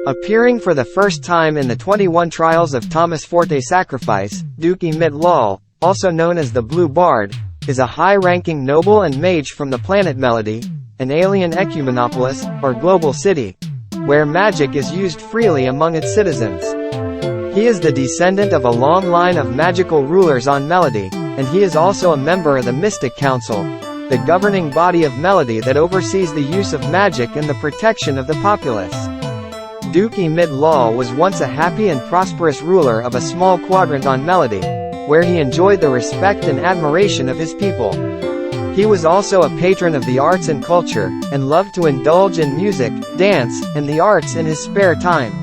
Appearing for the first time in the 21 Trials of Thomas Forte Sacrifice, Duke Emit Loll, also known as the Blue Bard, is a high-ranking noble and mage from the planet Melody, an alien ecumenopolis, or global city, where magic is used freely among its citizens. He is the descendant of a long line of magical rulers on Melody, and he is also a member of the Mystic Council, the governing body of Melody that oversees the use of magic and the protection of the populace. Duke Emit Loll was once a happy and prosperous ruler of a small quadrant on Melody, where he enjoyed the respect and admiration of his people. He was also a patron of the arts and culture, and loved to indulge in music, dance, and the arts in his spare time.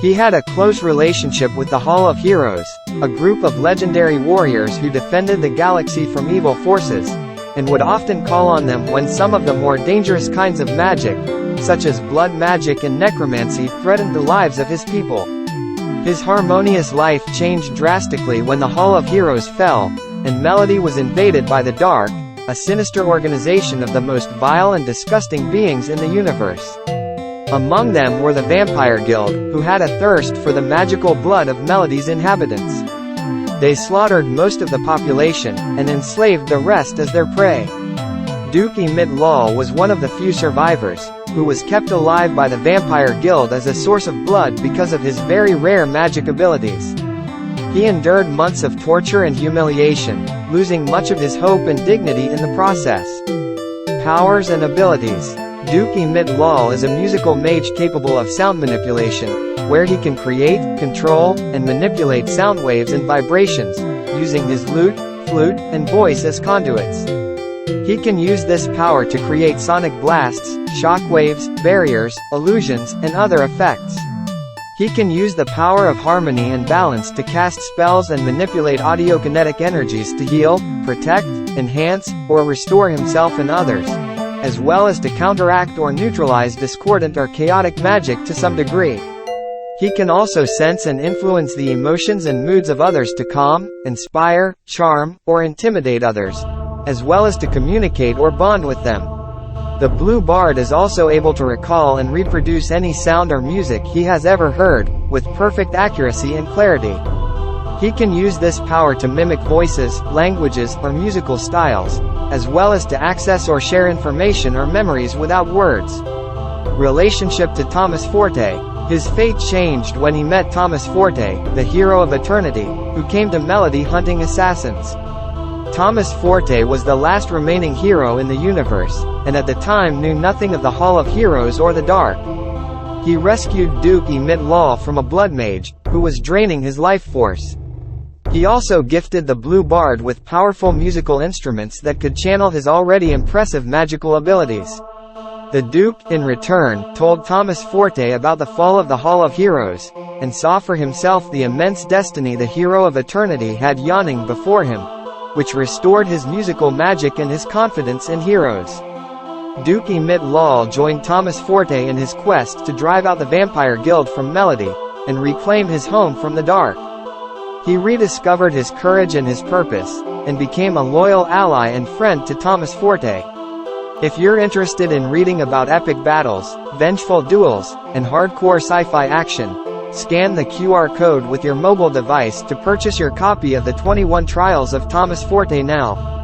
He had a close relationship with the Hall of Heroes, a group of legendary warriors who defended the galaxy from evil forces, and would often call on them when some of the more dangerous kinds of magic, such as blood magic and necromancy, threatened the lives of his people. His harmonious life changed drastically when the Hall of Heroes fell, and Melody was invaded by the Dark, a sinister organization of the most vile and disgusting beings in the universe. Among them were the Vampire Guild, who had a thirst for the magical blood of Melody's inhabitants. They slaughtered most of the population, and enslaved the rest as their prey. Duke Emit Loll was one of the few survivors, who was kept alive by the Vampire Guild as a source of blood because of his very rare magic abilities. He endured months of torture and humiliation, losing much of his hope and dignity in the process. Powers and abilities. Duke Emit Loll is a musical mage capable of sound manipulation, where he can create, control, and manipulate sound waves and vibrations, using his lute, flute, and voice as conduits. He can use this power to create sonic blasts, shock waves, barriers, illusions, and other effects. He can use the power of harmony and balance to cast spells and manipulate audiokinetic energies to heal, protect, enhance, or restore himself and others, as well as to counteract or neutralize discordant or chaotic magic to some degree. He can also sense and influence the emotions and moods of others to calm, inspire, charm, or intimidate others, as well as to communicate or bond with them. The Blue Bard is also able to recall and reproduce any sound or music he has ever heard, with perfect accuracy and clarity. He can use this power to mimic voices, languages, or musical styles, as well as to access or share information or memories without words. Relationship to Thomas Forte. His fate changed when he met Thomas Forte, the hero of eternity, who came to Melody hunting assassins. Thomas Forte was the last remaining hero in the universe, and at the time knew nothing of the Hall of Heroes or the Dark. He rescued Duke Emit Loll from a blood mage, who was draining his life force. He also gifted the Blue Bard with powerful musical instruments that could channel his already impressive magical abilities. The Duke, in return, told Thomas Forte about the fall of the Hall of Heroes, and saw for himself the immense destiny the Hero of Eternity had yawning before him, which restored his musical magic and his confidence in heroes. Duke Emit Loll joined Thomas Forte in his quest to drive out the Vampire Guild from Melody, and reclaim his home from the Dark. He rediscovered his courage and his purpose, and became a loyal ally and friend to Thomas Forte. If you're interested in reading about epic battles, vengeful duels, and hardcore sci-fi action, scan the QR code with your mobile device to purchase your copy of the 21 Trials of Thomas Forte now.